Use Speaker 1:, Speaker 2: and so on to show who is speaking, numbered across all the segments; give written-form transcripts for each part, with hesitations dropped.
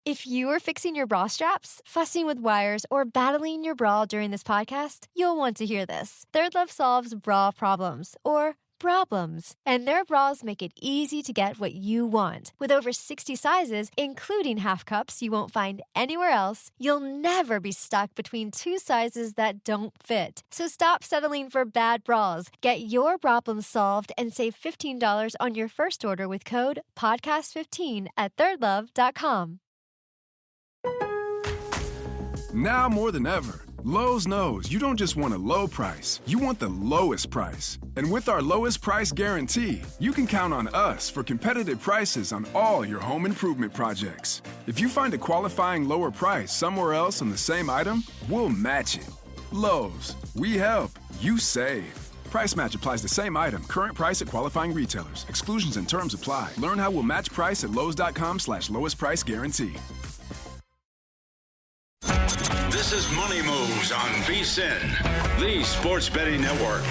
Speaker 1: If you are fixing your bra straps, fussing with wires, or battling your bra during this podcast, you'll want to hear this. Third Love solves bra problems, or problems, and their bras make it easy to get what you want. With over 60 sizes, including half cups you won't find anywhere else, you'll never be stuck between two sizes that don't fit. So stop settling for bad bras. Get your problems solved and save $15 on your first order with code PODCAST15 at thirdlove.com.
Speaker 2: Now more than ever, Lowe's knows you don't just want a low price, you want the lowest price. And with our lowest price guarantee, you can count on us for competitive prices on all your home improvement projects. If you find a qualifying lower price somewhere else on the same item, we'll match it. Lowe's, we help, you save. Price match applies to same item. Current price at qualifying retailers. Exclusions and terms apply. Learn how we'll match price at lowes.com/lowest price guarantee.
Speaker 3: This is Money Moves on VSiN, the Sports Betting Network.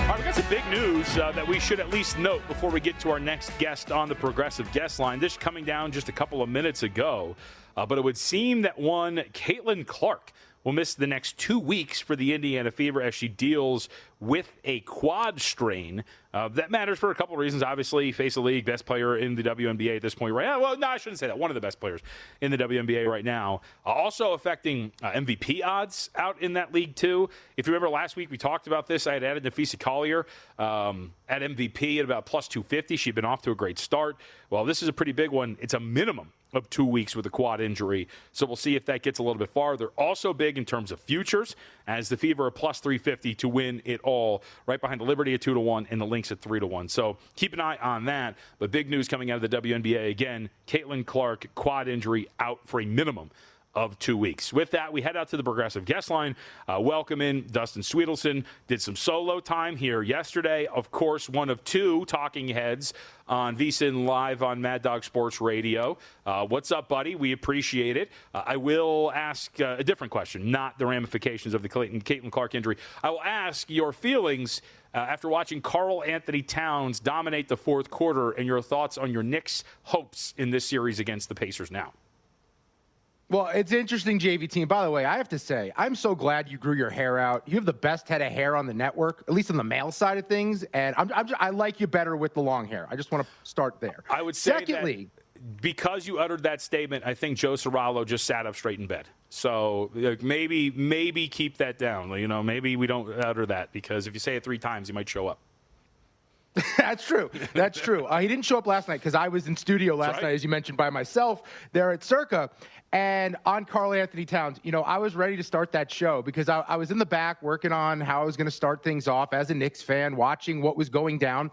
Speaker 4: All right, we got some big news that we should at least note before we get to our next guest on the Progressive Guest Line. This coming down just a couple of minutes ago, but it would seem that one Caitlin Clark will miss the next 2 weeks for the Indiana Fever as she deals with a quad strain. That matters for a couple of reasons. Obviously, face the league, best player in the WNBA at this point right now. Well, no, I shouldn't say that. One of the best players in the WNBA right now. Also affecting MVP odds out in that league, too. If you remember last week, we talked about this. I had added Nafisa Collier at MVP at about plus 250. She'd been off to a great start. Well, this is a pretty big one. It's a minimum of 2 weeks with a quad injury. So we'll see if that gets a little bit farther. Also big in terms of futures, as the Fever are plus 350 to win it all, right behind the Liberty at 2-1 and the Lynx at 3-1. So keep an eye on that. But big news coming out of the WNBA again, Caitlin Clark, quad injury, out for a minimum of 2 weeks. With that, we head out to the Progressive Guest Line. Welcome in Dustin Swedelson. Did some solo time here yesterday. Of course, one of two talking heads on VSiN Live on Mad Dog Sports Radio. What's up, buddy? We appreciate it. I will ask a different question, not the ramifications of the Caitlin Clark injury. I will ask your feelings after watching Karl Anthony Towns dominate the fourth quarter and your thoughts on your Knicks' hopes in this series against the Pacers now.
Speaker 5: Well, it's interesting, JVT. And by the way, I have to say, I'm so glad you grew your hair out. You have the best head of hair on the network, at least on the male side of things. And I like you better with the long hair. I just want to start there.
Speaker 4: I would say that because you uttered that statement, I think Joe Serralo just sat up straight in bed. So maybe keep that down. You know, maybe we don't utter that, because if you say it 3 times, you might show up.
Speaker 5: That's true. That's true. He didn't show up last night because I was in studio last night, as you mentioned, by myself there at Circa. And on Karl Anthony Towns, you know, I was ready to start that show because I was in the back working on how I was going to start things off as a Knicks fan, watching what was going down,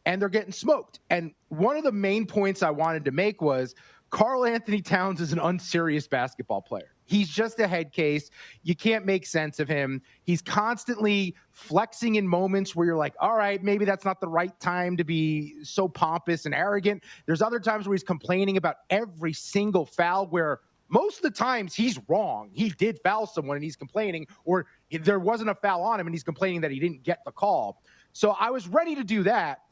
Speaker 5: and they're getting smoked. And one of the main points I wanted to make was Karl Anthony Towns is an unserious basketball player. He's just a head case. You can't make sense of him. He's constantly flexing in moments where you're like, all right, maybe that's not the right time to be so pompous and arrogant. There's other times where he's complaining about every single foul where most of the times he's wrong. He did foul someone and he's complaining, or there wasn't a foul on him and he's complaining that he didn't get the call. So I was ready to do that.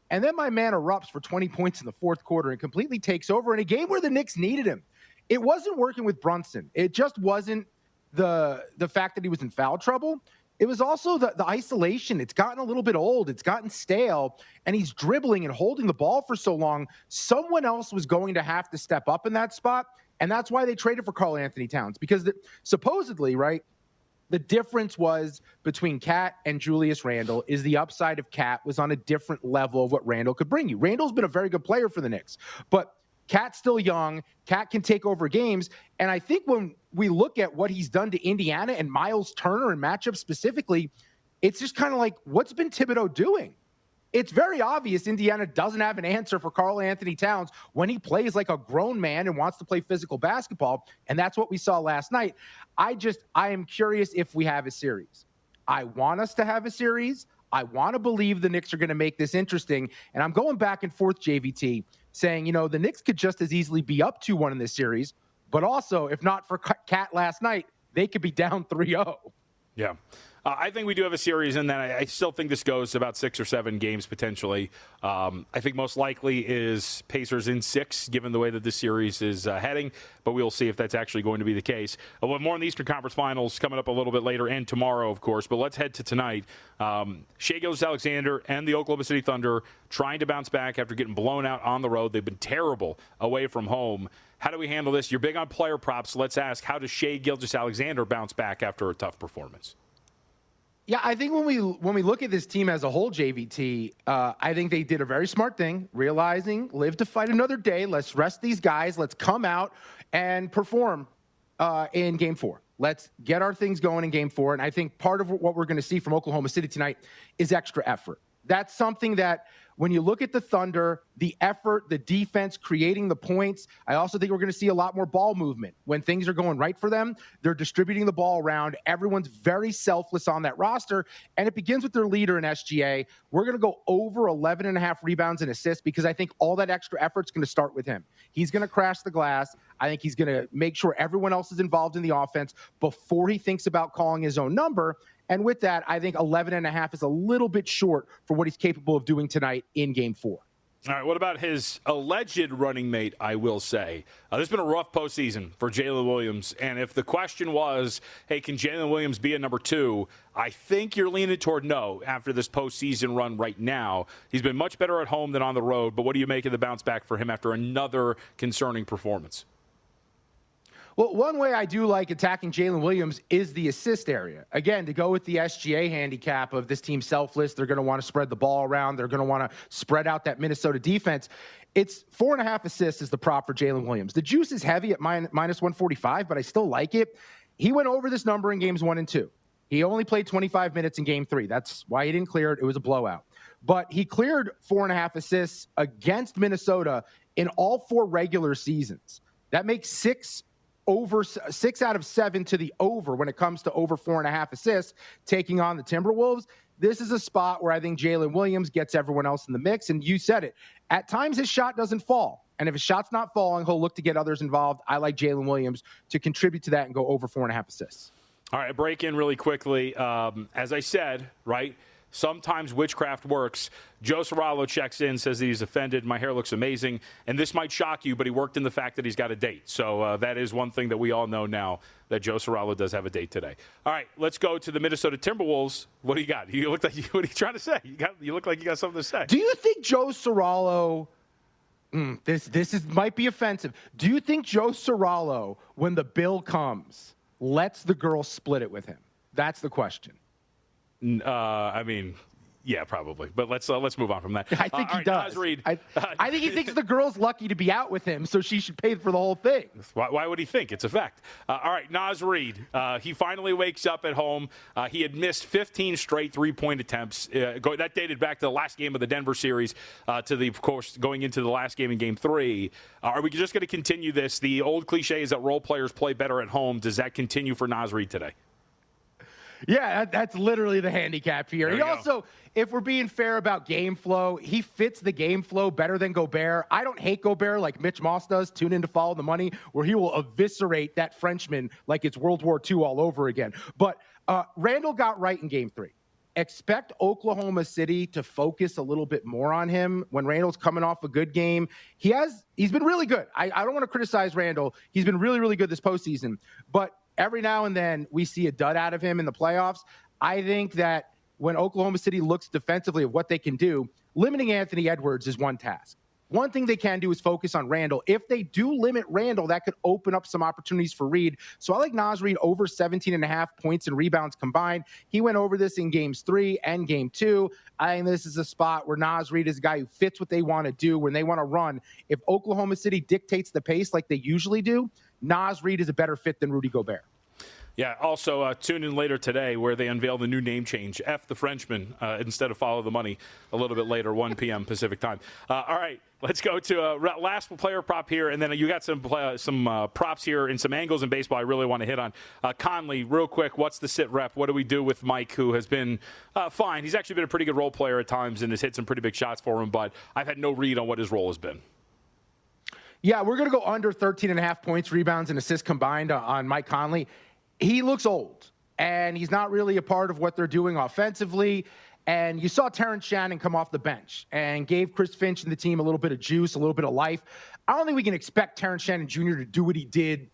Speaker 5: And then my man erupts for 20 points in the fourth quarter and completely takes over in a game where the Knicks needed him. It wasn't working with Brunson. It just wasn't the fact that he was in foul trouble. It was also the isolation. It's gotten a little bit old. It's gotten stale, and he's dribbling and holding the ball for so long. Someone else was going to have to step up in that spot, and that's why they traded for Karl Anthony Towns, because supposedly, right, the difference was between Cat and Julius Randle is the upside of Cat was on a different level of what Randle could bring you. Randle's been a very good player for the Knicks, but Cat's still young. Cat can take over games. And I think when we look at what he's done to Indiana and Miles Turner and matchups specifically, it's just kind of like, what's been Thibodeau doing? It's very obvious Indiana doesn't have an answer for Karl Anthony Towns when he plays like a grown man and wants to play physical basketball. And that's what we saw last night. I am curious if we have a series. I want us to have a series. I want to believe the Knicks are going to make this interesting. And I'm going back and forth, JVT, saying, you know, the Knicks could just as easily be up 2-1 in this series, but also, if not for Cat last night, they could be down 3-0.
Speaker 4: Yeah. I think we do have a series in that. I still think this goes about 6 or 7 games potentially. I think most likely is Pacers in 6, given the way that this series is heading. But we'll see if that's actually going to be the case. We'll have more in the Eastern Conference Finals coming up a little bit later and tomorrow, of course. But let's head to tonight. Shai Gilgeous-Alexander and the Oklahoma City Thunder trying to bounce back after getting blown out on the road. They've been terrible away from home. How do we handle this? You're big on player props. Let's ask, how does Shai Gilgeous-Alexander bounce back after a tough performance?
Speaker 5: Yeah, I think when we look at this team as a whole, JVT, I think they did a very smart thing, realizing live to fight another day. Let's rest these guys. Let's come out and perform in Game 4. Let's get our things going in Game 4. And I think part of what we're going to see from Oklahoma City tonight is extra effort. That's something that when you look at the Thunder, the effort, the defense, creating the points, I also think we're going to see a lot more ball movement. When things are going right for them, they're distributing the ball around. Everyone's very selfless on that roster, and it begins with their leader in SGA. We're going to go over 11.5 rebounds and assists because I think all that extra effort's going to start with him. He's going to crash the glass. I think he's going to make sure everyone else is involved in the offense before he thinks about calling his own number. And with that, I think 11.5 is a little bit short for what he's capable of doing tonight in Game 4.
Speaker 4: All right, what about his alleged running mate, I will say? This has been a rough postseason for Jalen Williams. And if the question was, hey, can Jalen Williams be a number 2? I think you're leaning toward no after this postseason run right now. He's been much better at home than on the road. But what do you make of the bounce back for him after another concerning performance?
Speaker 5: Well, one way I do like attacking Jalen Williams is the assist area. Again, to go with the SGA handicap of this team selfless, they're going to want to spread the ball around. They're going to want to spread out that Minnesota defense. It's 4.5 assists is the prop for Jalen Williams. The juice is heavy at minus 145, but I still like it. He went over this number in games 1 and 2. He only played 25 minutes in game 3. That's why he didn't clear it. It was a blowout. But he cleared 4.5 assists against Minnesota in all 4 regular seasons. That makes 6 out of 7 to the over when it comes to over 4.5 assists, taking on the Timberwolves. This is a spot where I think Jalen Williams gets everyone else in the mix. And you said it. At times, his shot doesn't fall. And if his shot's not falling, he'll look to get others involved. I like Jalen Williams to contribute to that and go over 4.5 assists.
Speaker 4: All right, break in really quickly. As I said, right, sometimes witchcraft works. Joe Sorallo checks in, says that he's offended. My hair looks amazing. And this might shock you, but he worked in the fact that he's got a date. So that is one thing that we all know now, that Joe Sorallo does have a date today. All right, let's go to the Minnesota Timberwolves. What do you got? You look like what are you trying to say? You look like you got something to say.
Speaker 5: Do you think Joe Sorallo this might be offensive. Do you think Joe Sorallo, when the bill comes, lets the girl split it with him? That's the question.
Speaker 4: I mean, yeah, probably. But let's move on from that.
Speaker 5: I think he does.
Speaker 4: Naz Reid.
Speaker 5: I think he thinks the girl's lucky to be out with him, so she should pay for the whole thing.
Speaker 4: Why would he think? It's a fact. All right, Naz Reid. He finally wakes up at home. He had missed 15 straight three-point attempts. That dated back to the last game of the Denver series, of course, going into the last game in Game 3. Are we just going to continue this? The old cliche is that role players play better at home. Does that continue for Naz Reid today?
Speaker 5: Yeah, that's literally the handicap here. He also, if we're being fair about game flow, he fits the game flow better than Gobert. I don't hate Gobert like Mitch Moss does. Tune in to Follow the Money, where he will eviscerate that Frenchman like it's World War II all over again. But Randall got right in Game 3. Expect Oklahoma City to focus a little bit more on him when Randall's coming off a good game. He's been really good. I don't want to criticize Randall. He's been really, really good this postseason. But every now and then we see a dud out of him in the playoffs. I think that when Oklahoma City looks defensively at what they can do, limiting Anthony Edwards is one task. One thing they can do is focus on Randall. If they do limit Randall, that could open up some opportunities for Reid. So I like Naz Reid over 17.5 points and rebounds combined. He went over this in Games 3 and Game 2. I think this is a spot where Naz Reid is a guy who fits what they want to do when they want to run. If Oklahoma City dictates the pace like they usually do, Naz Reid is a better fit than Rudy Gobert.
Speaker 4: Yeah, also tune in later today where they unveil the new name change, F the Frenchman, instead of Follow the Money a little bit later, 1 p.m. Pacific time. All right, let's go to last player prop here, and then you got some props here and some angles in baseball I really want to hit on. Conley, real quick, what's the sit rep? What do we do with Mike, who has been fine? He's actually been a pretty good role player at times and has hit some pretty big shots for him, but I've had no read on what his role has been.
Speaker 5: Yeah, we're going to go under 13.5 points, rebounds, and assists combined on Mike Conley. He looks old. and he's not really a part of what they're doing offensively. And you saw Terrence Shannon come off the bench and gave Chris Finch and the team a little bit of juice, a little bit of life. I don't think we can expect Terrence Shannon Jr. to do what he did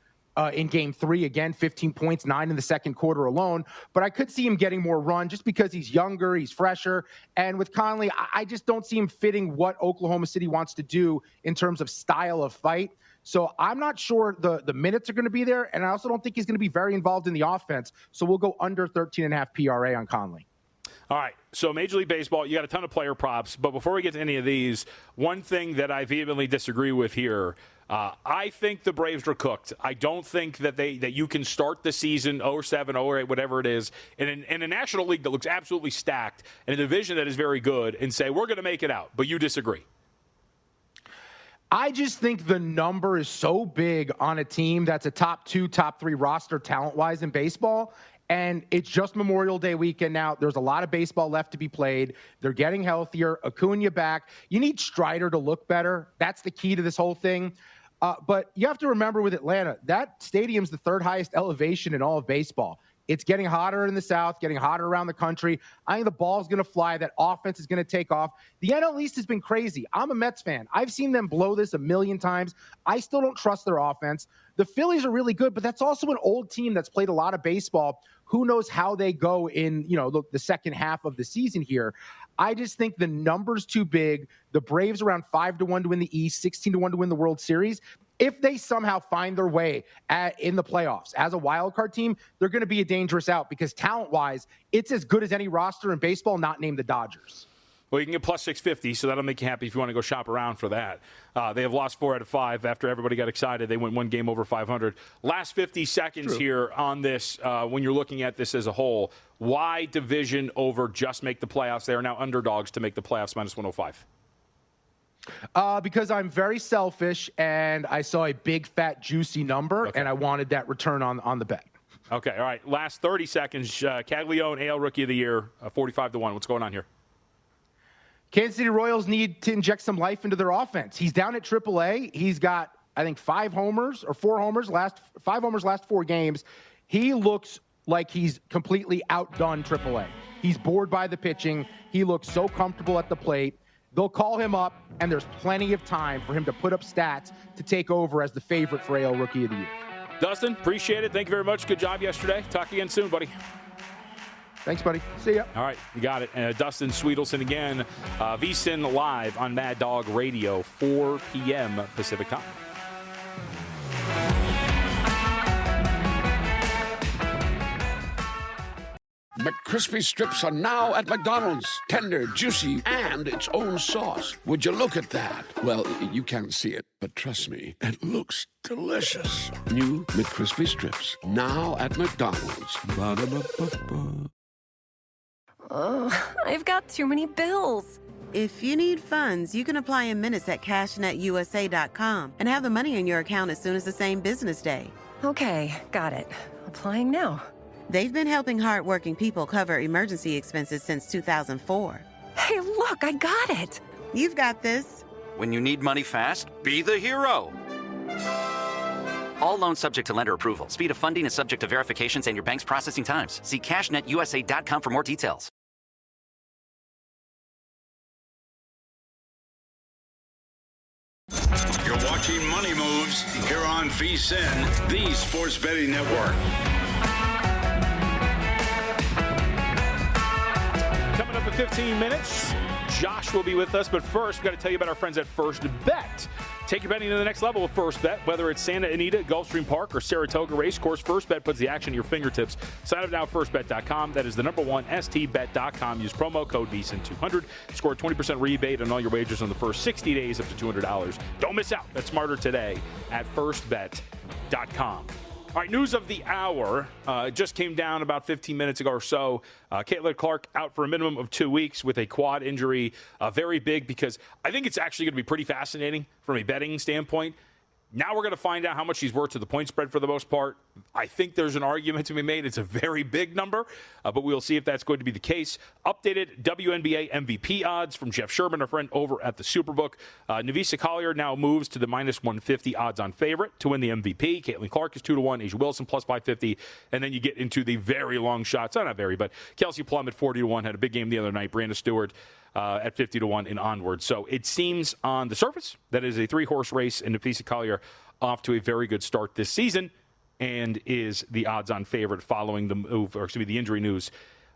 Speaker 5: in Game 3. Again, 15 points, 9 in the second quarter alone. But I could see him getting more run just because he's younger, he's fresher. And with Conley, I just don't see him fitting what Oklahoma City wants to do in terms of style of fight. So I'm not sure the minutes are going to be there. And I also don't think he's going to be very involved in the offense. So we'll go under 13.5 PRA on Conley.
Speaker 4: All right, so Major League Baseball, you got a ton of player props. But before we get to any of these, one thing that I vehemently disagree with here, I think the Braves are cooked. I don't think that you can start the season 0-7, 0-8, whatever it is, in a National League that looks absolutely stacked, and a division that is very good, and say, we're going to make it out. But you disagree.
Speaker 5: I just think the number is so big on a team that's a top 2, top 3 roster talent-wise in baseball. And it's just Memorial Day weekend now. There's a lot of baseball left to be played. They're getting healthier. Acuna back. You need Strider to look better. That's the key to this whole thing. But you have to remember with Atlanta, that stadium's the 3rd highest elevation in all of baseball. It's getting hotter in the South, getting hotter around the country. I think the ball's going to fly. That offense is going to take off. The NL East has been crazy. I'm a Mets fan. I've seen them blow this a million times. I still don't trust their offense. The Phillies are really good, but that's also an old team that's played a lot of baseball. Who knows how they go in, the second half of the season here. I just think the number's too big. The Braves around 5-1 to win the East, 16-1 to win the World Series. If they somehow find their way in the playoffs as a wild card team, they're going to be a dangerous out because talent-wise, it's as good as any roster in baseball, not named the Dodgers.
Speaker 4: Well, you can get plus 650, so that'll make you happy if you want to go shop around for that. They have lost 4 out of 5 after everybody got excited. They went one game over 500. Last 50 seconds here on this, when you're looking at this as a whole, why division over just make the playoffs? They are now underdogs to make the playoffs minus 105.
Speaker 5: Because I'm very selfish, and I saw a big, fat, juicy number, and I wanted that return on the bet.
Speaker 4: Okay, all right. Last 30 seconds. Caglione, AL Rookie of the Year, 45-1. What's going on here?
Speaker 5: Kansas City Royals need to inject some life into their offense. He's down at AAA. He's got, I think, 5 homers or 4 homers, last 4 games. He looks like he's completely outdone AAA. He's bored by the pitching. He looks so comfortable at the plate. They'll call him up, and there's plenty of time for him to put up stats to take over as the favorite for AL Rookie of the Year.
Speaker 4: Dustin, appreciate it. Thank you very much. Good job yesterday. Talk again soon, buddy.
Speaker 5: Thanks, buddy. See ya.
Speaker 4: All right, you got it. Dustin Swedelson again, VSiN Live on Mad Dog Radio, 4 p.m. Pacific time.
Speaker 6: McCrispy strips are now at McDonald's. Tender, juicy, and its own sauce. Would you look at that? Well, you can't see it, but trust me, it looks delicious. New McCrispy strips, now at McDonald's. Ba-da-ba-ba-ba.
Speaker 7: I've got too many bills.
Speaker 8: If you need funds, you can apply in minutes at CashNetUSA.com and have the money in your account as soon as the same business day.
Speaker 7: Okay, got it. Applying now.
Speaker 8: They've been helping hardworking people cover emergency expenses since 2004.
Speaker 7: Hey, look, I got it.
Speaker 8: You've got this.
Speaker 9: When you need money fast, be the hero. All loans subject to lender approval. Speed of funding is subject to verifications and your bank's processing times. See CashNetUSA.com for more details.
Speaker 3: You're watching Money Moves here on VSiN, the Sports Betting Network.
Speaker 4: Coming up in 15 minutes, Josh will be with us. But first, we've got to tell you about our friends at First Bet. Take your betting to the next level with First Bet. Whether it's Santa Anita, Gulfstream Park, or Saratoga Racecourse, First Bet puts the action at your fingertips. Sign up now at firstbet.com. That is the number one, stbet.com. Use promo code VSiN200. Score a 20% rebate on all your wagers on the first 60 days up to $200. Don't miss out. Bet smarter today at firstbet.com. All right, news of the hour. Just came down about 15 minutes ago or so. Caitlin Clark out for a minimum of 2 weeks with a quad injury. Very big because I think it's actually going to be pretty fascinating from a betting standpoint. Now we're going to find out how much he's worth to the point spread for the most part. I think there's an argument to be made. It's a very big number, but we'll see if that's going to be the case. Updated WNBA MVP odds from Jeff Sherman, our friend over at the Superbook. Navisa Collier now moves to the minus 150 odds-on favorite to win the MVP. Caitlin Clark is 2-1. Asia Wilson plus 550. And then you get into the very long shots. Not very, but Kelsey Plum at 40-1. Had a big game the other night. Brianna Stewart at 50-1 and onward. So it seems on the surface that is a 3-horse race, and Nafisa Collier off to a very good start this season and is the odds-on favorite following the injury news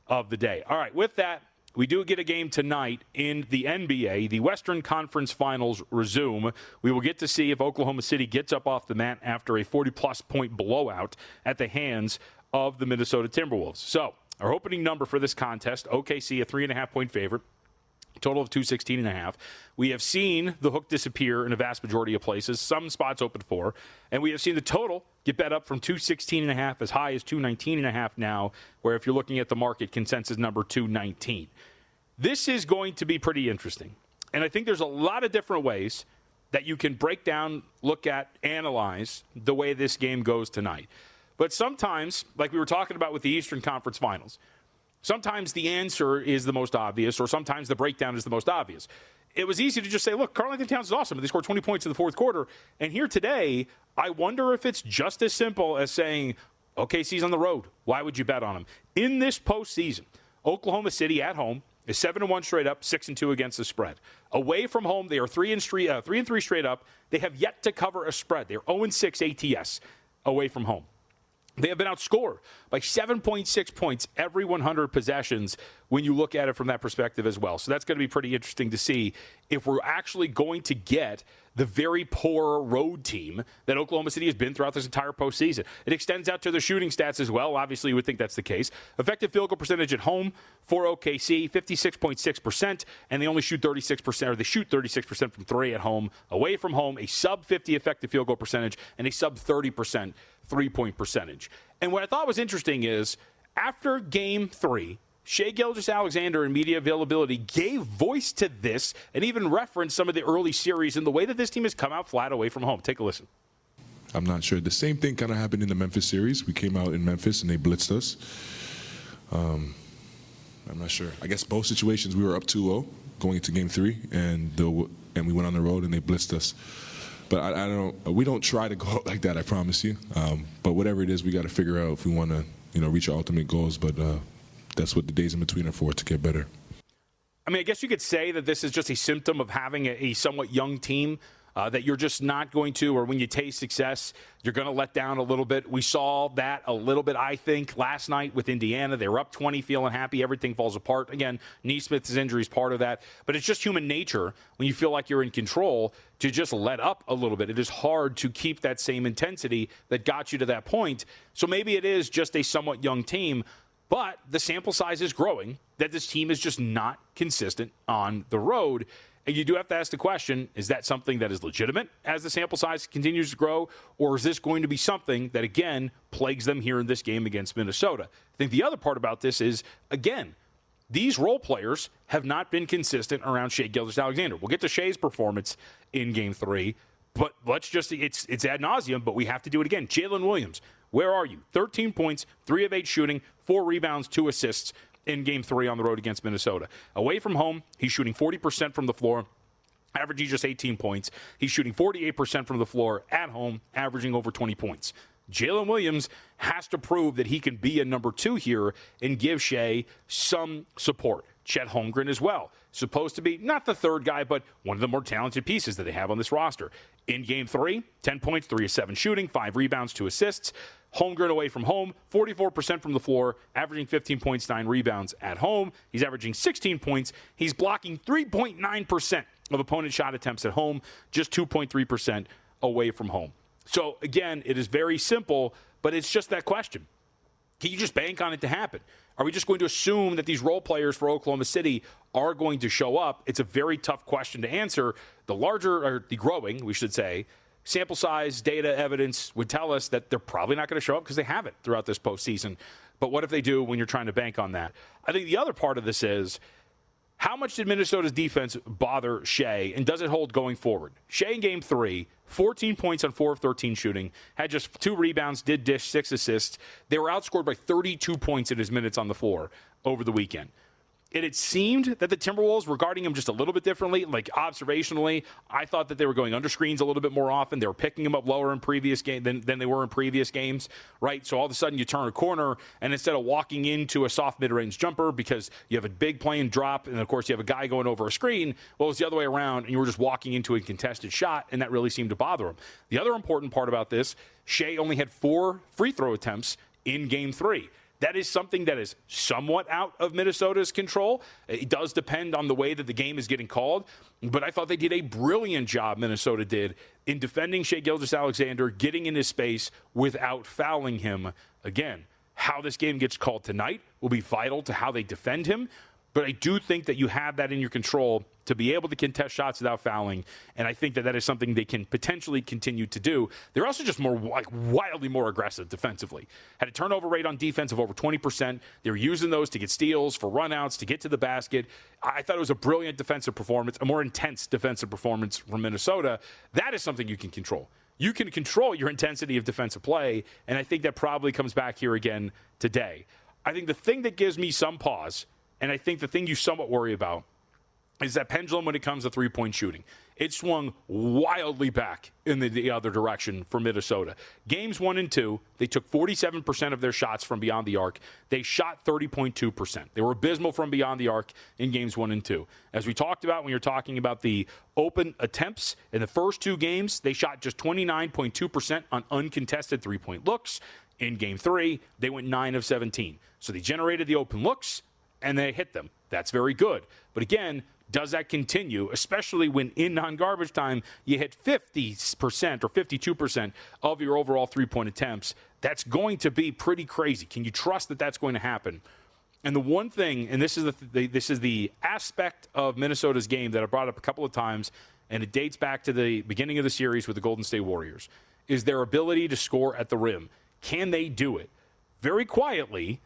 Speaker 4: of the day. All right, with that, we do get a game tonight in the NBA. The Western Conference Finals resume. We will get to see if Oklahoma City gets up off the mat after a 40-plus point blowout at the hands of the Minnesota Timberwolves. So our opening number for this contest, OKC, a 3.5-point favorite. Total of 216.5. We have seen the hook disappear in a vast majority of places. Some spots open 4. And we have seen the total get bet up from 216.5 as high as 219.5 now, where if you're looking at the market consensus number 219. This is going to be pretty interesting. And I think there's a lot of different ways that you can break down, look at, analyze the way this game goes tonight. But sometimes, like we were talking about with the Eastern Conference Finals, sometimes the answer is the most obvious, or sometimes the breakdown is the most obvious. It was easy to just say, look, Karl-Anthony Towns is awesome. They scored 20 points in the fourth quarter. And here today, I wonder if it's just as simple as saying, OKC's on the road. Why would you bet on them? In this postseason, Oklahoma City at home is 7-1 straight up, 6-2 against the spread. Away from home, they are 3-3 straight up. They have yet to cover a spread. They're 0-6 ATS away from home. They have been outscored by 7.6 points every 100 possessions when you look at it from that perspective as well. So that's going to be pretty interesting to see if we're actually going to get the very poor road team that Oklahoma City has been throughout this entire postseason. It extends out to the shooting stats as well. Obviously, you would think that's the case. Effective field goal percentage at home for OKC, 56.6%, and they only shoot 36%, or they shoot 36% from 3 at home. Away from home, a sub-50 effective field goal percentage and a sub-30% three-point percentage. And what I thought was interesting is, after Game 3, Shai Gilgeous-Alexander in media availability gave voice to this and even referenced some of the early series and the way that this team has come out flat away from home. Take a listen.
Speaker 10: I'm not sure. The same thing kind of happened in the Memphis series. We came out in Memphis and they blitzed us. I'm not sure. I guess both situations we were up 2-0 going into Game 3, and we went on the road and they blitzed us. But we don't try to go out like that, I promise you. But whatever it is, we got to figure out if we want to, reach our ultimate goals. But that's what the days in between are for, to get better.
Speaker 4: I mean, I guess you could say that this is just a symptom of having a somewhat young team, that you're just not going to, or when you taste success, you're going to let down a little bit. We saw that a little bit, I think, last night with Indiana. They were up 20, feeling happy. Everything falls apart. Again, Neesmith's injury is part of that. But it's just human nature when you feel like you're in control to just let up a little bit. It is hard to keep that same intensity that got you to that point. So maybe it is just a somewhat young team, but the sample size is growing, that this team is just not consistent on the road. And you do have to ask the question, is that something that is legitimate as the sample size continues to grow, or is this going to be something that, again, plagues them here in this game against Minnesota? I think the other part about this is, again, these role players have not been consistent around Shai Gilgeous-Alexander. We'll get to Shai's performance in Game 3, but it's ad nauseum, but we have to do it again. Jalen Williams, where are you? 13 points, 3 of 8 shooting, 4 rebounds, 2 assists in Game 3 on the road against Minnesota. Away from home, he's shooting 40% from the floor, averaging just 18 points. He's shooting 48% from the floor at home, averaging over 20 points. Jalen Williams has to prove that he can be a number 2 here and give Shai some support. Chet Holmgren as well. Supposed to be not the third guy, but one of the more talented pieces that they have on this roster. In Game 3, 10 points, 3 of 7 shooting, 5 rebounds, 2 assists. Holmgren away from home, 44% from the floor, averaging 15 points, 9 rebounds at home. He's averaging 16 points. He's blocking 3.9% of opponent shot attempts at home, just 2.3% away from home. So, again, it is very simple, but it's just that question. Can you just bank on it to happen? Are we just going to assume that these role players for Oklahoma City are going to show up? It's a very tough question to answer. The larger, or the growing, we should say, sample size, data, evidence would tell us that they're probably not going to show up because they haven't throughout this postseason. But what if they do when you're trying to bank on that? I think the other part of this is How much did Minnesota's defense bother Shea, and does it hold going forward? Shea in Game 3, 14 points on 4 of 13 shooting, had just 2 rebounds, did dish 6 assists. They were outscored by 32 points in his minutes on the floor over the weekend. And it seemed that the Timberwolves were guarding him just a little bit differently, like observationally. I thought that they were going under screens a little bit more often. They were picking him up lower in previous game than they were in previous games, right? So all of a sudden you turn a corner, and instead of walking into a soft mid-range jumper because you have a big play and drop, and of course you have a guy going over a screen, well, it's the other way around, and you were just walking into a contested shot, and that really seemed to bother him. The other important part about this, Shea only had 4 free throw attempts in Game 3. That is something that is somewhat out of Minnesota's control. It does depend on the way that the game is getting called, but I thought they did a brilliant job, Minnesota did, in defending Shai Gilgeous-Alexander, getting in his space without fouling him. Again, how this game gets called tonight will be vital to how they defend him, but I do think that you have that in your control to be able to contest shots without fouling, and I think that that is something they can potentially continue to do. They're also just more wildly more aggressive defensively. Had a turnover rate on defense of over 20%. They were using those to get steals, for runouts, to get to the basket. I thought it was a brilliant defensive performance, a more intense defensive performance from Minnesota. That is something you can control. You can control your intensity of defensive play, and I think that probably comes back here again today. I think the thing that gives me some pause, and I think the thing you somewhat worry about, is that pendulum when it comes to three-point shooting. It swung wildly back in the other direction for Minnesota. Games 1 and 2, they took 47% of their shots from beyond the arc. They shot 30.2%. They were abysmal from beyond the arc in games 1 and 2. As we talked about when you're talking about the open attempts, in the first 2 games, they shot just 29.2% on uncontested three-point looks. In game 3, they went 9 of 17. So they generated the open looks, and they hit them. That's very good. But again, does that continue, especially when in non-garbage time you hit 50% or 52% of your overall three-point attempts? That's going to be pretty crazy. Can you trust that that's going to happen? And the one thing, and this is the aspect of Minnesota's game that I brought up a couple of times, and it dates back to the beginning of the series with the Golden State Warriors, is their ability to score at the rim. Can they do it? Very quietly,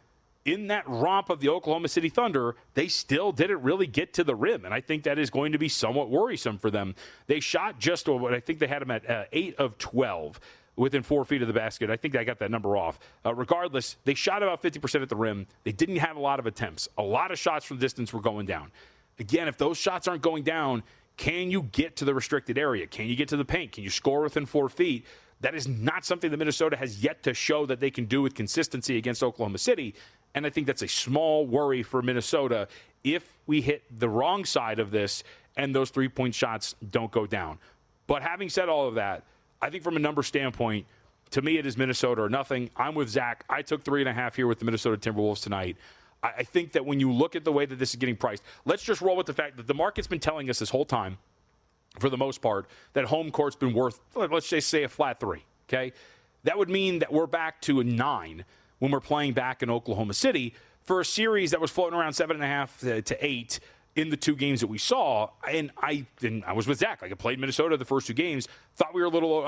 Speaker 4: in that romp of the Oklahoma City Thunder, they still didn't really get to the rim, and I think that is going to be somewhat worrisome for them. They shot just what I think they had them at 8 of 12 within 4 feet of the basket. I think I got that number off. Regardless, they shot about 50% at the rim. They didn't have a lot of attempts. A lot of shots from distance were going down. Again, if those shots aren't going down, can you get to the restricted area? Can you get to the paint? Can you score within 4 feet? That is not something that Minnesota has yet to show that they can do with consistency against Oklahoma City. And I think that's a small worry for Minnesota if we hit the wrong side of this and those three-point shots don't go down. But having said all of that, I think from a number standpoint, to me it is Minnesota or nothing. I'm with Zach. I took 3.5 here with the Minnesota Timberwolves tonight. I think that when you look at the way that this is getting priced, let's just roll with the fact that the market's been telling us this whole time, for the most part, that home court's been worth, let's just say, a flat 3, okay? That would mean that we're back to a 9 when we're playing back in Oklahoma City for a series that was floating around 7.5 to 8 in the 2 games that we saw. And I was with Zach. I played Minnesota the first 2 games. Thought we were a little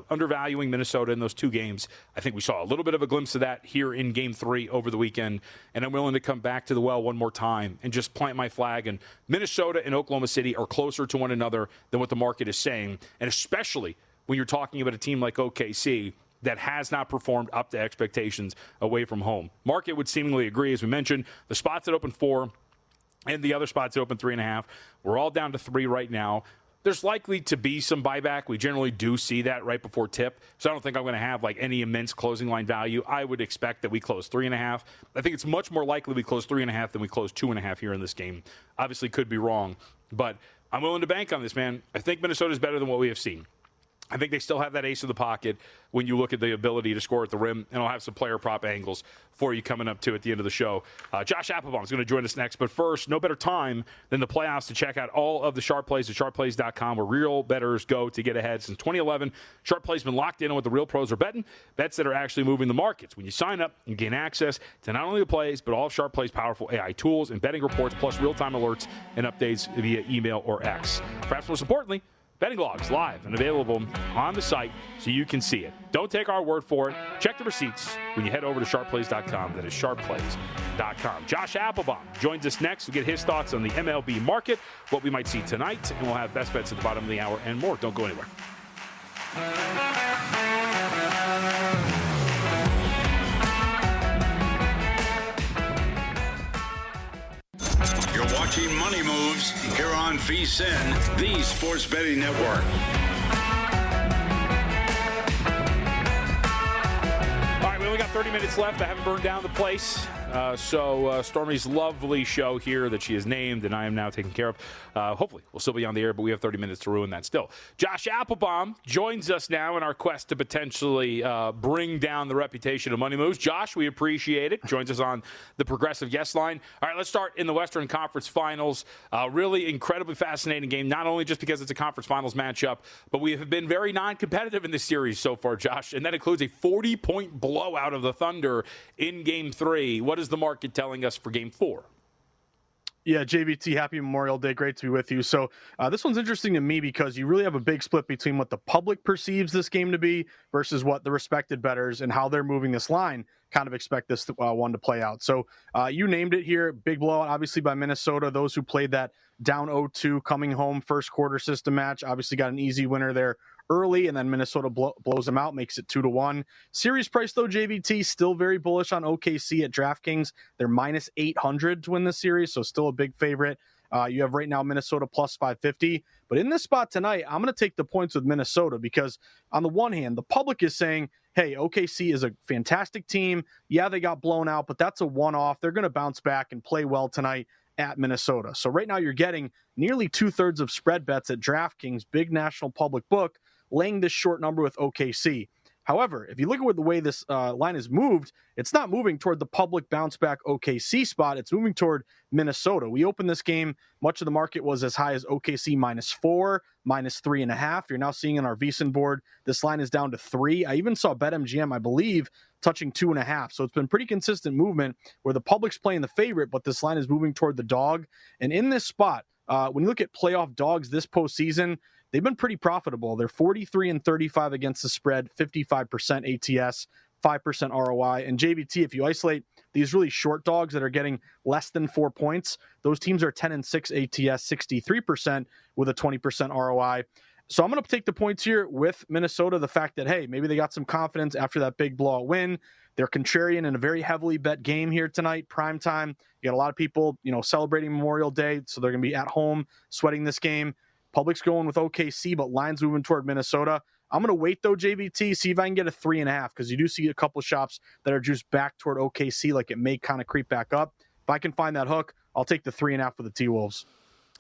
Speaker 4: undervaluing Minnesota in those 2 games. I think we saw a little bit of a glimpse of that here in Game 3 over the weekend. And I'm willing to come back to the well one more time and just plant my flag. And Minnesota and Oklahoma City are closer to one another than what the market is saying. And especially when you're talking about a team like OKC that has not performed up to expectations away from home. Market would seemingly agree, as we mentioned. The spots that open 4 and the other spots that open 3.5, we're all down to 3 right now. There's likely to be some buyback. We generally do see that right before tip, so I don't think I'm going to have any immense closing line value. I would expect that we close 3.5. I think it's much more likely we close 3.5 than we close 2.5 here in this game. Obviously could be wrong, but I'm willing to bank on this, man. I think Minnesota's better than what we have seen. I think they still have that ace in the pocket when you look at the ability to score at the rim, and I'll have some player prop angles for you coming up, too, at the end of the show. Josh Appelbaum is going to join us next, but first, no better time than the playoffs to check out all of the sharp plays at sharpplays.com, where real bettors go to get ahead. Since 2011, Sharp Plays been locked in on what the real pros are betting, bets that are actually moving the markets. When you sign up, you gain access to not only the plays, but all of Sharp Plays' powerful AI tools and betting reports, plus real-time alerts and updates via email or X. Perhaps most importantly, Betting logs live and available on the site so you can see it. Don't take our word for it. Check the receipts when you head over to sharpplays.com. That is sharpplays.com. Josh Appelbaum joins us next. We'll get his thoughts on the MLB market, what we might see tonight, and we'll have best bets at the bottom of the hour and more. Don't go anywhere.
Speaker 3: You're watching Money Moves here on VSiN, the Sports Betting Network.
Speaker 4: All right, we only got 30 minutes left. I haven't burned down the place. So Stormy's lovely show here that she has named and I am now taking care of. Hopefully, we'll still be on the air, but we have 30 minutes to ruin that still. Josh Appelbaum joins us now in our quest to potentially bring down the reputation of Money Moves. Josh, we appreciate it. Joins us on the Progressive Guest Line. All right, let's start in the Western Conference Finals. Really incredibly fascinating game, not only just because it's a conference finals matchup, but we have been very non-competitive in this series so far, Josh, and that includes a 40-point blowout of the Thunder in Game 3. What is the market telling us for Game 4?
Speaker 11: Yeah, JVT, happy Memorial Day. Great to be with you. So this one's interesting to me because you really have a big split between what the public perceives this game to be versus what the respected bettors and how they're moving this line kind of expect this one to play out. So you named it here. Big blowout, obviously, by Minnesota. Those who played that down 0-2 coming home first quarter system match obviously got an easy winner there early, and then Minnesota blows them out, makes it 2-1. Series price, though, JVT, still very bullish on OKC at DraftKings. They're minus 800 to win this series, so still a big favorite. You have right now Minnesota plus 550. But in this spot tonight, I'm going to take the points with Minnesota because on the one hand, the public is saying, hey, OKC is a fantastic team. Yeah, they got blown out, but that's a one-off. They're going to bounce back and play well tonight at Minnesota. So right now you're getting nearly 2/3 of spread bets at DraftKings, big national public book, laying this short number with OKC. However, if you look at the way this line is moved, it's not moving toward the public bounce back OKC spot. It's moving toward Minnesota. We opened this game. Much of the market was as high as OKC -4, -3.5. You're now seeing on our VSiN board, this line is down to 3. I even saw BetMGM, I believe, touching 2.5. So it's been pretty consistent movement where the public's playing the favorite, but this line is moving toward the dog. And in this spot, when you look at playoff dogs this postseason, they've been pretty profitable. They're 43-35 against the spread, 55% ATS, 5% ROI. And JVT, if you isolate these really short dogs that are getting less than 4 points, those teams are 10-6 ATS, 63% with a 20% ROI. So I'm going to take the points here with Minnesota. The fact that, hey, maybe they got some confidence after that big blowout win. They're contrarian in a very heavily bet game here tonight, prime time. You got a lot of people, celebrating Memorial Day, so they're going to be at home sweating this game. Public's going with OKC, but lines moving toward Minnesota. I'm going to wait, though, JVT, see if I can get a 3.5, because you do see a couple shops that are juiced back toward OKC, like it may kind of creep back up. If I can find that hook, I'll take the 3.5 for the T-Wolves.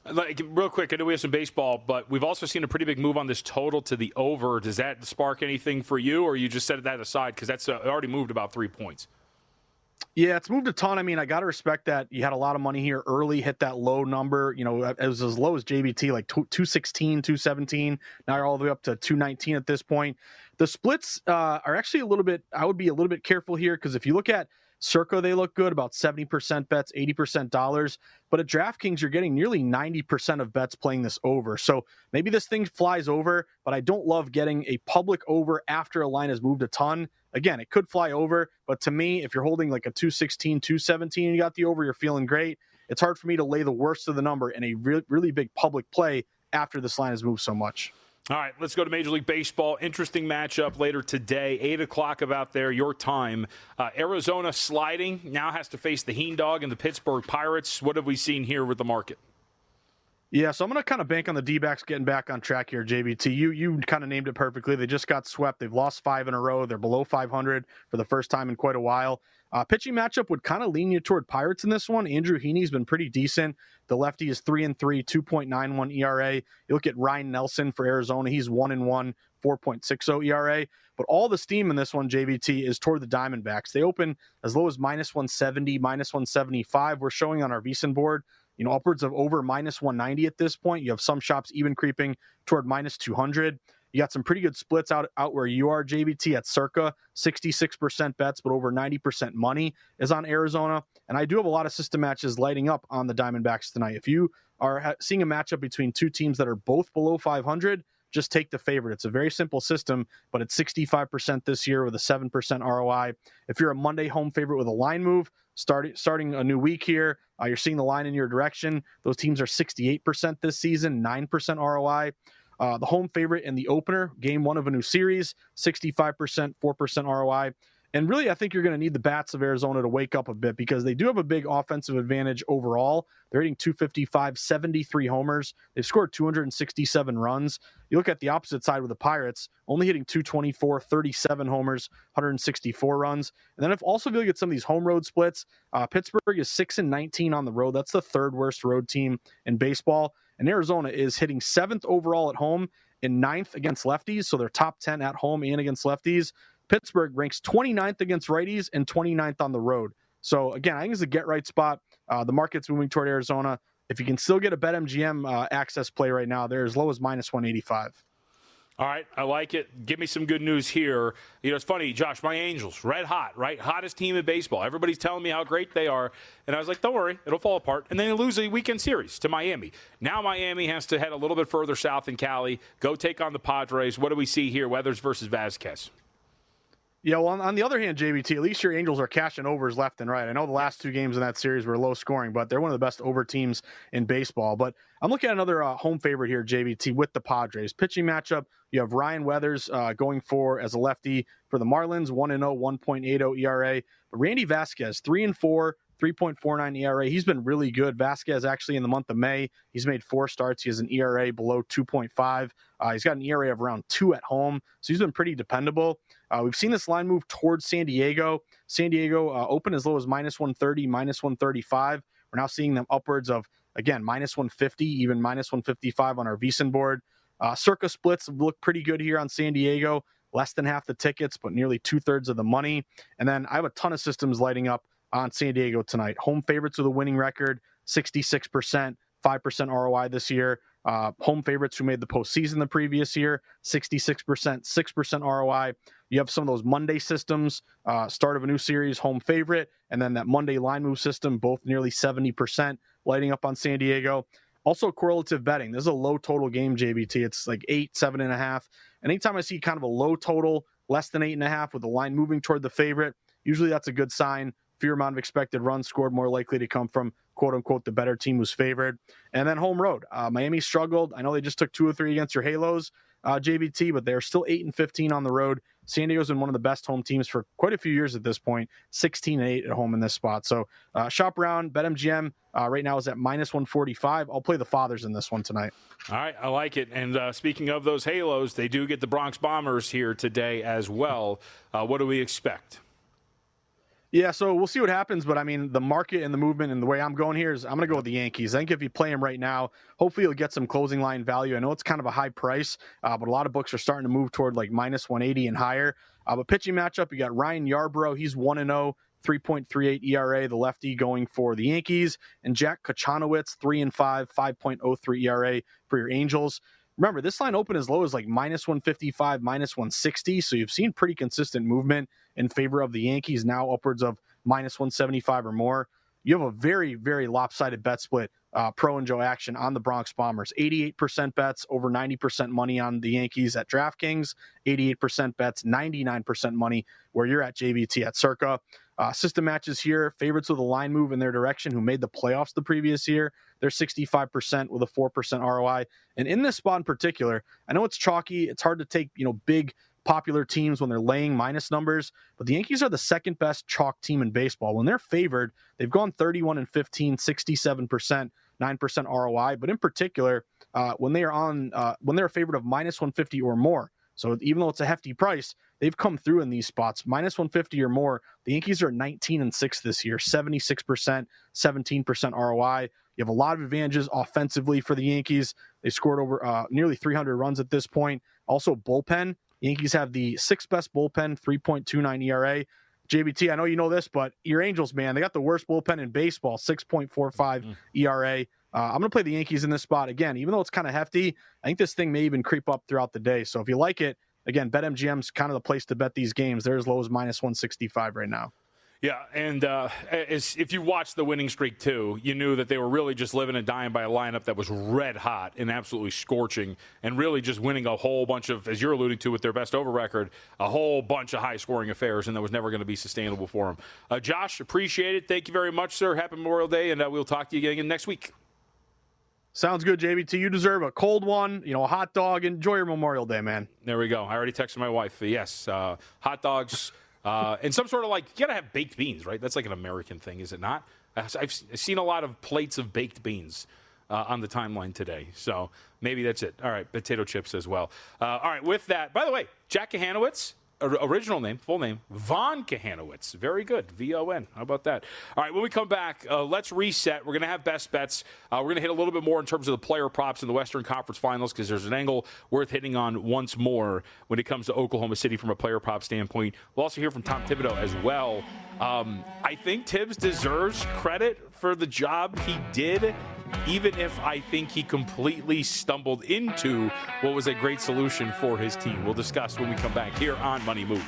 Speaker 4: Real quick, I know we have some baseball, but we've also seen a pretty big move on this total to the over. Does that spark anything for you, or you just set that aside because that's already moved about 3 points?
Speaker 11: Yeah, it's moved a ton. I mean, I got to respect that. You had a lot of money here early, hit that low number. It was as low as JVT, like 216, 217. Now you're all the way up to 219 at this point. The splits are actually I would be a little bit careful here because if you look at Circa, they look good, about 70% bets, 80% dollars. But at DraftKings, you're getting nearly 90% of bets playing this over. So maybe this thing flies over, but I don't love getting a public over after a line has moved a ton. Again, it could fly over, but to me, if you're holding like a 216, 217, and you got the over, you're feeling great. It's hard for me to lay the worst of the number in a really big public play after this line has moved so much.
Speaker 4: All right, let's go to Major League Baseball. Interesting matchup later today, 8 o'clock about there, your time. Arizona sliding, now has to face the Heen Dog and the Pittsburgh Pirates. What have we seen here with the market?
Speaker 11: Yeah, so I'm going to kind of bank on the D-backs getting back on track here, JVT. You kind of named it perfectly. They just got swept. They've lost 5 in a row. They're below 500 for the first time in quite a while. Pitching matchup would kind of lean you toward Pirates in this one. Andrew Heaney's been pretty decent. The lefty is 3-3, 2.91 ERA. You look at Ryan Nelson for Arizona. He's 1-1, 4.60 ERA. But all the steam in this one, JVT, is toward the Diamondbacks. They open as low as -170, -175. We're showing on our VSiN board, upwards of over -190 at this point. You have some shops even creeping toward -200. You got some pretty good splits out where you are, JVT, at circa 66% bets, but over 90% money is on Arizona. And I do have a lot of system matches lighting up on the Diamondbacks tonight. If you are seeing a matchup between two teams that are both below 500, just take the favorite. It's a very simple system, but it's 65% this year with a 7% ROI. If you're a Monday home favorite with a line move, starting a new week here, you're seeing the line in your direction. Those teams are 68% this season, 9% ROI. The home favorite in the opener, game one of a new series, 65%, 4% ROI. And really, I think you're going to need the bats of Arizona to wake up a bit because they do have a big offensive advantage overall. They're hitting 255, 73 homers. They've scored 267 runs. You look at the opposite side with the Pirates, only hitting 224, 37 homers, 164 runs. And then if you look at some of these home road splits, Pittsburgh is 6-19 on the road. That's the third worst road team in baseball. And Arizona is hitting 7th overall at home and 9th against lefties. So they're top 10 at home and against lefties. Pittsburgh ranks 29th against righties and 29th on the road. So, again, I think it's a get-right spot. The market's moving toward Arizona. If you can still get a BetMGM access play right now, they're as low as minus 185.
Speaker 4: All right, I like it. Give me some good news here. You know, it's funny, Josh, my Angels, red hot, right? Hottest team in baseball. Everybody's telling me how great they are. And I was like, don't worry, it'll fall apart. And then they lose a weekend series to Miami. Now Miami has to head a little bit further south in Cali, go take on the Padres. What do we see here, Weathers versus Vasquez?
Speaker 11: Yeah, well, on the other hand, JVT, at least your Angels are cashing overs left and right. I know the last two games in that series were low scoring, but they're one of the best over teams in baseball. But I'm looking at another home favorite here, JVT, with the Padres. Pitching matchup, you have Ryan Weathers going for, as a lefty, for the Marlins, 1-0, 1.80 ERA. But Randy Vasquez, 3-4, 3.49 ERA. He's been really good. Vasquez, actually, in the month of May, he's made 4 starts. He has an ERA below 2.5. He's got an ERA of around 2 at home, so he's been pretty dependable. We've seen this line move towards San Diego. San Diego open as low as minus 130, minus 135. We're now seeing them upwards of, again, minus 150, even minus 155 on our VSiN board. Circa splits look pretty good here on San Diego. Less than half the tickets, but nearly 2/3 of the money. And then I have a ton of systems lighting up on San Diego tonight. Home favorites with a winning record, 66%, 5% ROI this year. Home favorites who made the postseason the previous year, 66%, 6% ROI. You have some of those Monday systems, start of a new series, home favorite, and then that Monday line move system, both nearly 70% lighting up on San Diego. Also correlative betting. This is a low total game, JBT. It's like 8, 7.5. Anytime I see kind of a low total, less than 8.5 with the line moving toward the favorite, usually that's a good sign. Fewer amount of expected runs scored, more likely to come from, quote unquote, the better team who's favored. And then home road. Miami struggled. I know they just took 2 or 3 against your Halos, JVT, but they're still 8-15 on the road. San Diego's been one of the best home teams for quite a few years at this point, 16-8 at home in this spot. So shop around. BetMGM right now is at minus 145. I'll play the Fathers in this one tonight.
Speaker 4: All right, I like it. And speaking of those Halos, they do get the Bronx Bombers here today as well. What do we expect?
Speaker 11: Yeah, so we'll see what happens, but I mean, the market and the movement and the way I'm going here is I'm going to go with the Yankees. I think if you play them right now, hopefully you'll get some closing line value. I know it's kind of a high price, but a lot of books are starting to move toward like minus 180 and higher. But pitching matchup, you got Ryan Yarbrough. He's 1-0, 3.38 ERA, the lefty going for the Yankees, and Jack Kochanowicz, 3-5, 5.03 ERA for your Angels. Remember, this line opened as low as like minus 155, minus 160. So you've seen pretty consistent movement in favor of the Yankees, now upwards of minus 175 or more. You have a very, very lopsided bet split, pro and Joe action on the Bronx Bombers. 88% bets, over 90% money on the Yankees at DraftKings. 88% bets, 99% money where you're at, JVT, at Circa. System matches here, favorites with a line move in their direction who made the playoffs the previous year. They're 65% with a 4% ROI. And in this spot in particular, I know it's chalky. It's hard to take, big popular teams when they're laying minus numbers, but the Yankees are the second best chalk team in baseball. When they're favored, they've gone 31-15, 67%, 9% ROI. But in particular, when they're favored of minus 150 or more, so even though it's a hefty price, they've come through in these spots. Minus 150 or more, the Yankees are 19-6 this year, 76%, 17% ROI. You have a lot of advantages offensively for the Yankees. They scored over nearly 300 runs at this point. Also, bullpen. Yankees have the 6th best bullpen, 3.29 ERA. JBT, I know you know this, but your Angels, man, they got the worst bullpen in baseball, 6.45 ERA. I'm going to play the Yankees in this spot. Again, even though it's kind of hefty, I think this thing may even creep up throughout the day. So if you like it, again, BetMGM's kind of the place to bet these games. They're as low as minus 165 right now.
Speaker 4: Yeah, and if you watched the winning streak, too, you knew that they were really just living and dying by a lineup that was red hot and absolutely scorching and really just winning a whole bunch of, as you're alluding to with their best over record, a whole bunch of high-scoring affairs, and that was never going to be sustainable for them. Josh, appreciate it. Thank you very much, sir. Happy Memorial Day, and we'll talk to you again next week.
Speaker 11: Sounds good, JVT. You deserve a cold one, a hot dog. Enjoy your Memorial Day, man.
Speaker 4: There we go. I already texted my wife. Yes, hot dogs. And some sort of you got to have baked beans, right? That's like an American thing, is it not? I've seen a lot of plates of baked beans on the timeline today. So maybe that's it. All right, potato chips as well. All right, with that, by the way, Jack Kahanowitz, original name, full name, Von Kahanowitz. Very good. V-O-N. How about that? All right, when we come back, let's reset. We're going to have best bets. We're going to hit a little bit more in terms of the player props in the Western Conference Finals because there's an angle worth hitting on once more when it comes to Oklahoma City from a player prop standpoint. We'll also hear from Tom Thibodeau as well. I think Tibbs deserves credit for the job he did, even if I think he completely stumbled into what was a great solution for his team. We'll discuss when we come back here on Money Moves.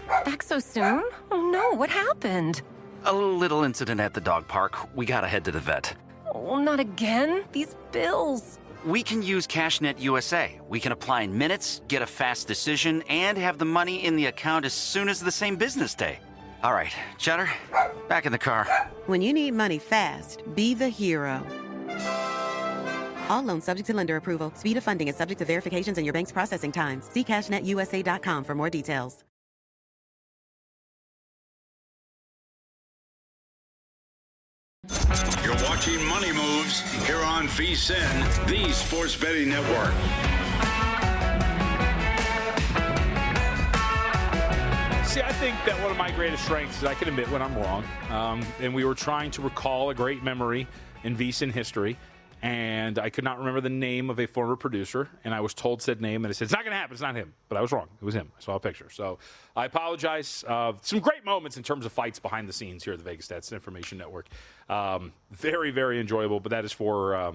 Speaker 7: Back so soon? Oh no, what happened?
Speaker 9: A little incident at the dog park. We gotta head to the vet.
Speaker 7: Oh, not again. These bills.
Speaker 9: We can use CashNet USA. We can apply in minutes, get a fast decision, and have the money in the account as soon as the same business day. All right, Cheddar, back in the car.
Speaker 8: When you need money fast, be the hero. All loans subject to lender approval. Speed of funding is subject to verifications and your bank's processing times. See CashNetUSA.com for more details.
Speaker 3: You're watching Money Moves here on VSiN, the Sports Betting Network.
Speaker 4: See, I think that one of my greatest strengths is I can admit when I'm wrong. And we were trying to recall a great memory in VSiN history, and I could not remember the name of a former producer, and I was told said name, and I said, it's not going to happen, it's not him. But I was wrong. It was him. I saw a picture. So I apologize. Some great moments in terms of fights behind the scenes here at the Vegas Stats Information Network. Very, very enjoyable, but that is for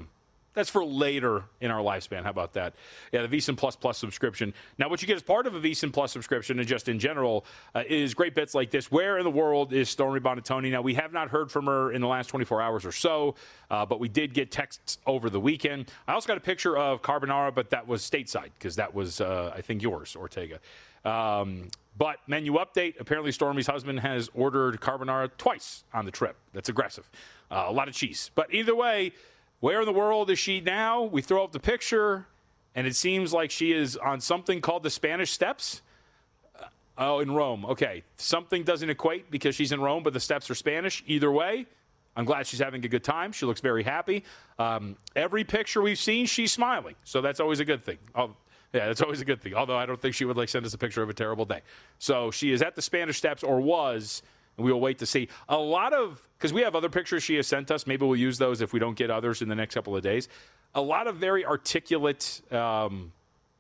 Speaker 4: that's for later in our lifespan. How about that? Yeah, the VSiN Plus subscription. Now, what you get as part of a VSiN Plus subscription and just in general is great bits like this. Where in the world is Stormy Buonantony? Now, we have not heard from her in the last 24 hours or so, but we did get texts over the weekend. I also got a picture of carbonara, but that was stateside because that was, I think, yours, Ortega. But menu update, apparently Stormy's husband has ordered carbonara twice on the trip. That's aggressive. A lot of cheese. But either way, where in the world is she now? We throw up the picture, and it seems like she is on something called the Spanish Steps. Oh, in Rome. Okay. Something doesn't equate because she's in Rome, but the steps are Spanish. Either way, I'm glad she's having a good time. She looks very happy. Every picture we've seen, she's smiling. So that's always a good thing. Yeah, that's always a good thing. Although I don't think she would send us a picture of a terrible day. So she is at the Spanish Steps, or was, and we will wait to see. A lot of, because we have other pictures she has sent us. Maybe we'll use those if we don't get others in the next couple of days. A lot of very articulate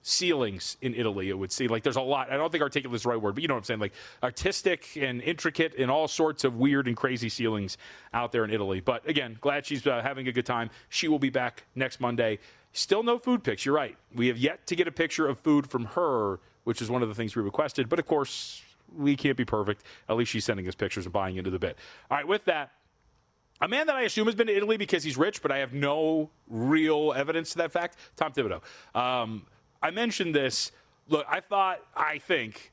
Speaker 4: ceilings in Italy, it would seem. There's a lot. I don't think articulate is the right word, but you know what I'm saying. Artistic and intricate and all sorts of weird and crazy ceilings out there in Italy. But again, glad she's having a good time. She will be back next Monday. Still no food pics. You're right. We have yet to get a picture of food from her, which is one of the things we requested. But of course, we can't be perfect. At least she's sending us pictures and buying into the bit. All right, with that, a man that I assume has been to Italy because he's rich, but I have no real evidence to that fact, Tom Thibodeau. I mentioned this. Look, I think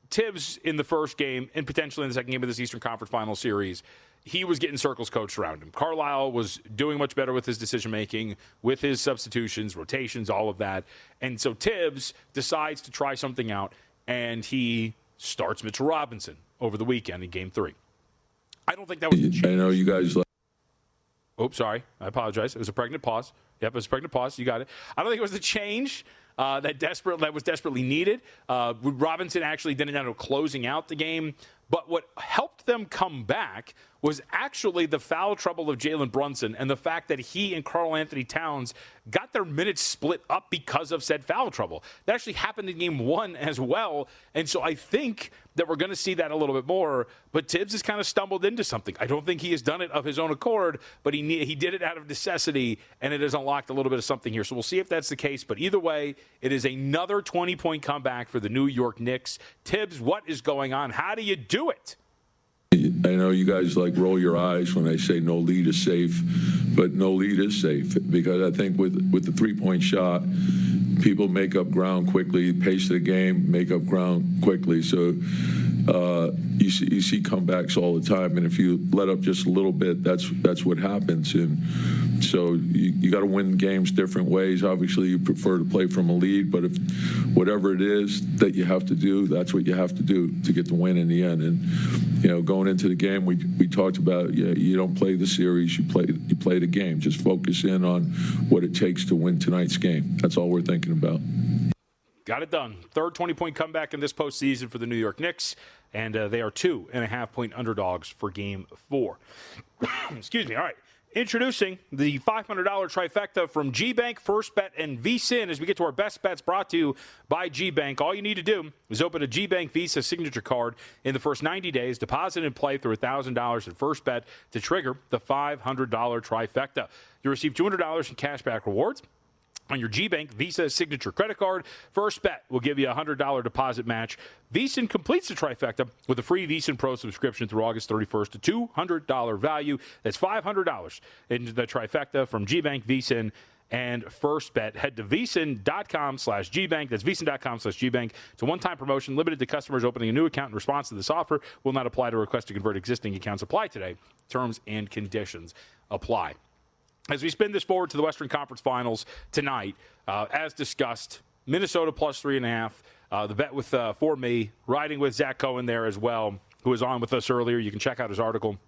Speaker 4: Tibbs in the first game and potentially in the second game of this Eastern Conference Final Series, he was getting circles coached around him. Carlisle was doing much better with his decision-making, with his substitutions, rotations, all of that. And so Tibbs decides to try something out, and he starts Mitchell Robinson over the weekend in Game 3. I don't think that was a change.
Speaker 12: I know you guys
Speaker 4: Oops, sorry. I apologize. It was a pregnant pause. Yep, it was a pregnant pause. You got it. I don't think it was a change that was desperately needed. Robinson actually didn't end up closing out the game. But what helped helped them come back was actually the foul trouble of Jalen Brunson and the fact that he and Karl Anthony Towns got their minutes split up because of said foul trouble. That actually happened in game 1 as well. And so I think that we're going to see that a little bit more. But Tibbs has kind of stumbled into something. I don't think he has done it of his own accord, but he did it out of necessity, and it has unlocked a little bit of something here. So we'll see if that's the case. But either way, it is another 20-point comeback for the New York Knicks. Tibbs, what is going on? How do you do it?
Speaker 12: I know you guys roll your eyes when I say no lead is safe, but no lead is safe because I think with the three-point shot, people make up ground quickly, pace of the game, make up ground quickly. So you see comebacks all the time, and if you let up just a little bit, that's what happens. And so you got to win games different ways. Obviously, you prefer to play from a lead, but if whatever it is that you have to do, that's what you have to do to get the win in the end. And going into the game, we talked about you don't play the series, you play the game. Just focus in on what it takes to win tonight's game. That's all we're thinking about.
Speaker 4: Got it done. Third 20-point comeback in this postseason for the New York Knicks, and they are 2.5-point underdogs for Game 4. Excuse me. All right. Introducing the $500 trifecta from GBank, First Bet, and VSiN as we get to our best bets brought to you by GBank. All you need to do is open a GBank Visa signature card in the first 90 days, deposit and play through $1,000 in First Bet to trigger the $500 trifecta. You'll receive $200 in cashback rewards on your GBank Visa signature credit card. First Bet will give you a $100 deposit match. VSiN completes the trifecta with a free VSiN Pro subscription through August 31st, to $200 value. That's $500 into the trifecta from GBank, VSiN, and First Bet. Head to VSiN.com/GBank. That's VSiN.com/GBank. It's a one-time promotion limited to customers opening a new account in response to this offer. Will not apply to requests to convert existing accounts. Apply today. Terms and conditions apply. As we spin this forward to the Western Conference Finals tonight, as discussed, Minnesota plus 3.5. The bet with for me, riding with Zach Cohen there as well, who was on with us earlier. You can check out his article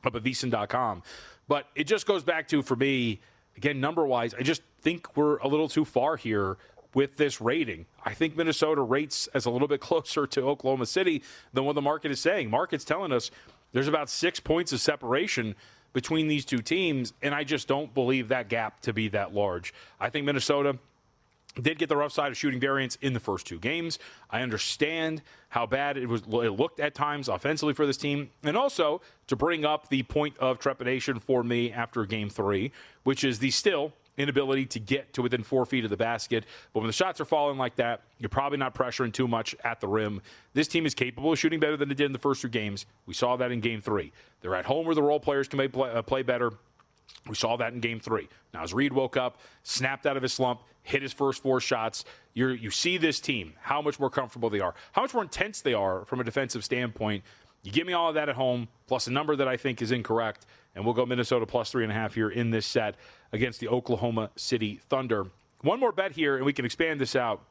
Speaker 4: up at VSiN.com. But it just goes back to, for me, again, number-wise, I just think we're a little too far here with this rating. I think Minnesota rates as a little bit closer to Oklahoma City than what the market is saying. Market's telling us there's about 6 points of separation between these two teams, and I just don't believe that gap to be that large. I think Minnesota did get the rough side of shooting variance in the first two games. I understand how bad it looked at times offensively for this team, and also to bring up the point of trepidation for me after Game 3, which is the still inability to get to within 4 feet of the basket. But when the shots are falling like that, you're probably not pressuring too much at the rim. This team is capable of shooting better than it did in the first two games. We saw that in Game 3. They're at home where the role players can play better. We saw that in Game 3. Now, as Reed woke up, snapped out of his slump, hit his first 4 shots, you see this team, how much more comfortable they are, how much more intense they are from a defensive standpoint. You give me all of that at home, plus a number that I think is incorrect, and we'll go Minnesota plus 3.5 here in this set against the Oklahoma City Thunder. One more bet here, and we can expand this out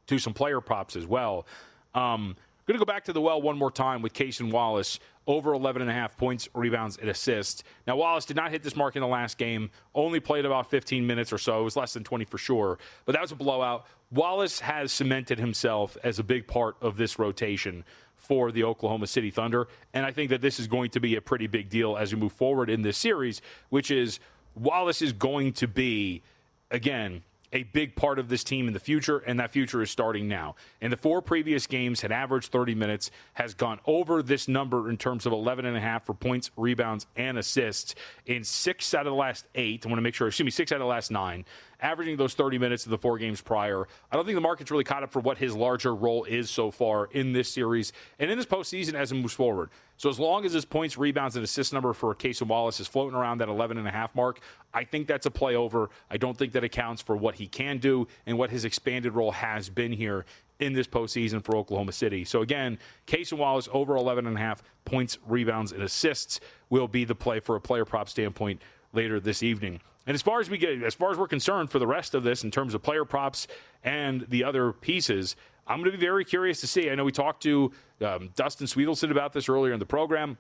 Speaker 4: to some player props as well. I'm going to go back to the well one more time with Cason Wallace, over 11.5 points, rebounds, and assists. Now, Wallace did not hit this mark in the last game, only played about 15 minutes or so. It was less than 20 for sure, but that was a blowout. Wallace has cemented himself as a big part of this rotation for the Oklahoma City Thunder, and I think that this is going to be a pretty big deal as we move forward in this series, which is Wallace is going to be, again, a big part of this team in the future, and that future is starting now. In the 4 previous games, had averaged 30 minutes, has gone over this number in terms of 11.5 for points, rebounds, and assists in 6 out of the last 8. I want to make sure, 6 out of the last 9, averaging those 30 minutes in the 4 games prior. I don't think the market's really caught up for what his larger role is so far in this series and in this postseason as it moves forward. So as long as his points, rebounds, and assist number for Cason Wallace is floating around that 11.5 mark, I think that's a play over. I don't think that accounts for what he can do and what his expanded role has been here in this postseason for Oklahoma City. So again, Cason Wallace over 11.5 points, rebounds, and assists will be the play for a player prop standpoint later this evening. And as far as we're concerned for the rest of this in terms of player props and the other pieces, I'm going to be very curious to see. I know we talked to Dustin Swedelson about this earlier in the program.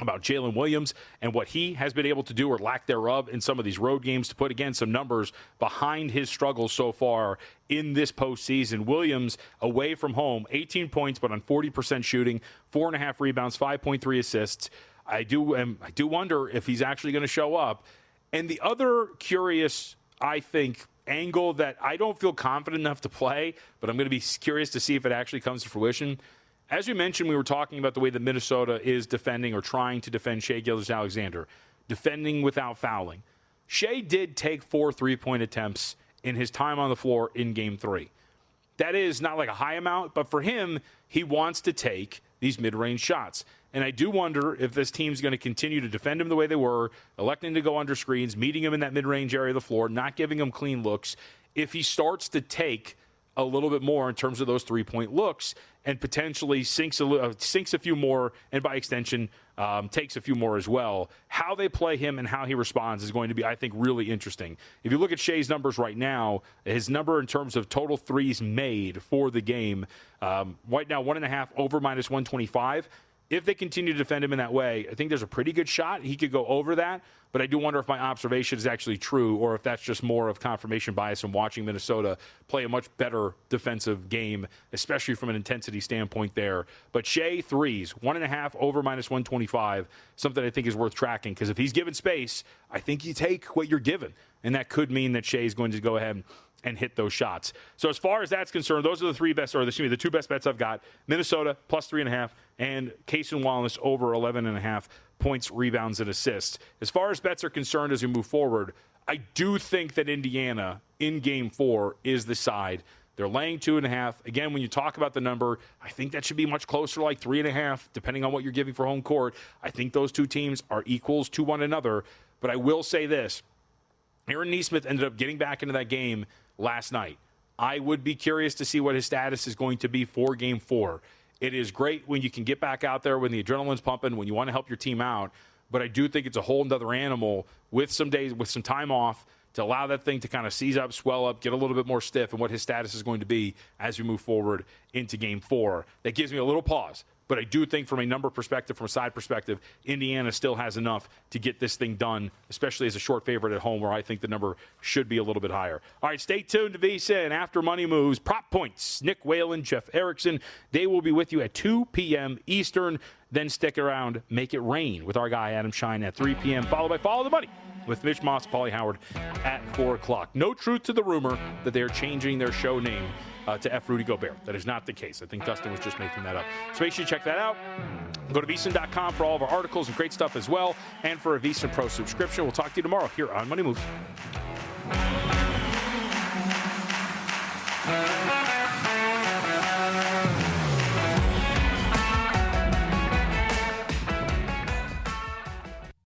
Speaker 4: about Jalen Williams and what he has been able to do or lack thereof in some of these road games to put, again, some numbers behind his struggles so far in this postseason. Williams, away from home, 18 points, but on 40% shooting, 4.5 rebounds, 5.3 assists. I do wonder if he's actually going to show up. And the other curious, I think, angle that I don't feel confident enough to play, but I'm going to be curious to see if it actually comes to fruition. As we mentioned, we were talking about the way that Minnesota is defending or trying to defend Shai Gilgeous-Alexander, defending without fouling. Shai did take 4 3-point attempts in his time on the floor in Game 3. That is not like a high amount, but for him, he wants to take these mid-range shots. And I do wonder if this team's going to continue to defend him the way they were, electing to go under screens, meeting him in that mid-range area of the floor, not giving him clean looks. If he starts to take a little bit more in terms of those 3-point looks and potentially sinks a few more, and by extension, takes a few more as well, how they play him and how he responds is going to be, I think, really interesting. If you look at Shai's numbers right now, his number in terms of total threes made for the game, right now 1.5 over -125. If they continue to defend him in that way, I think there's a pretty good shot he could go over that. But I do wonder if my observation is actually true or if that's just more of confirmation bias from watching Minnesota play a much better defensive game, especially from an intensity standpoint there. But Shai threes, 1.5 over -125, something I think is worth tracking, because if he's given space, I think you take what you're given. And that could mean that Shai is going to go ahead and hit those shots. So as far as that's concerned, those are the two best bets I've got. Minnesota plus 3.5 and Cason Wallace over 11.5 points, rebounds, and assists. As far as bets are concerned as we move forward, I do think that Indiana in Game 4 is the side. They're laying 2.5. Again, when you talk about the number, I think that should be much closer, like 3.5, depending on what you're giving for home court. I think those two teams are equals to one another. But I will say this. Aaron Nesmith ended up getting back into that game last night. I would be curious to see what his status is going to be for Game 4. It is great when you can get back out there when the adrenaline's pumping, when you want to help your team out, but I do think it's a whole other animal with some days, with some time off, to allow that thing to kind of seize up, swell up, get a little bit more stiff, and what his status is going to be as we move forward into Game 4. That gives me a little pause. But I do think from a number perspective, from a side perspective, Indiana still has enough to get this thing done, especially as a short favorite at home where I think the number should be a little bit higher. All right, stay tuned to VSiN. After Money Moves, Prop Points, Nick Whalen, Jeff Erickson. They will be with you at 2 p.m. Eastern. Then stick around, Make It Rain with our guy Adam Shine at 3 p.m., followed by Follow the Money with Mitch Moss, Paulie Howard at 4 o'clock. No truth to the rumor that they are changing their show name to F. Rudy Gobert. That is not the case. I think Dustin was just making that up. So make sure you check that out. Go to VSiN.com for all of our articles and great stuff as well, and for a VSiN Pro subscription. We'll talk to you tomorrow here on Money Moves.